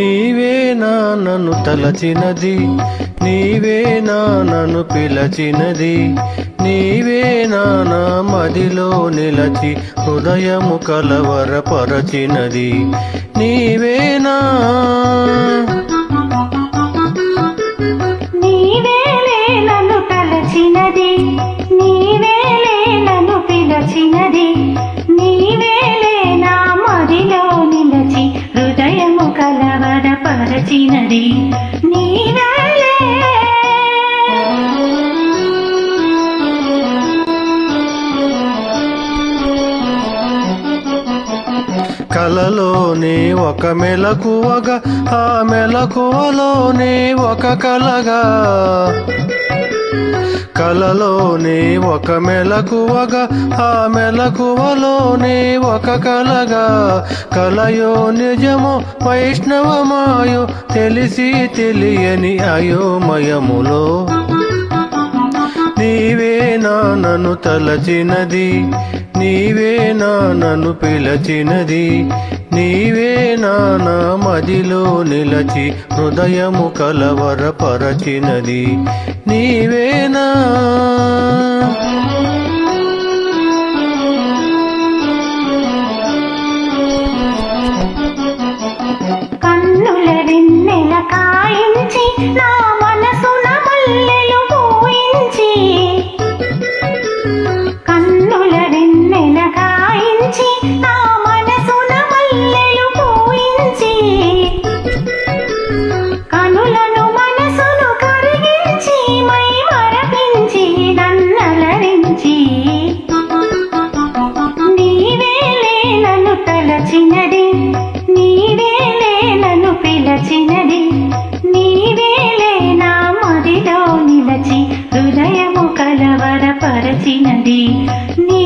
నీవేనా నన్ను తలచినది, నీవేనా నన్ను పిలచినది, నీవేనా నా మదిలో నిలచి హృదయము కలవరపరచినది, నీవేనా నీవేలే నన్ను తలచినది, నీవేలే నన్ను పిలచినది, నీవేలే నా మదిలో నిలచి హృదయము కలవరపరచినది, నీవేలే. కలలోనే ఒక మెలకువగా, ఆ మెలకువలోనే ఒక కలగా, కలలోనే ఒక మెలకువగా, ఆ మెలకువలోనే ఒక కలగా, కలయో నిజమో వైష్ణవమాయో తెలిసి తెలియని అయోమయములో నీవేనా నన్ను తలచినది, నీవేనా నన్ను పిలచినది, నీవేనా నా మదిలో నిలచి హృదయము కలవరపరచినది, నీవేనా. కన్నుల వెన్నెల కాయించి నా మనసున మల్లెలు పూయించి, కన్నుల వెన్నెల కాయించి నా మనసున మల్లెలు పూయించి, కనులను మనసును కరిగించి మై మరపించి నన్నలరించి, నీవేలే నన్ను తలచినది, నీవేలే నన్ను పిలచినది, నీవేలే నా మదిలో నిలచి హృదయము కలవరపరచినది, నీ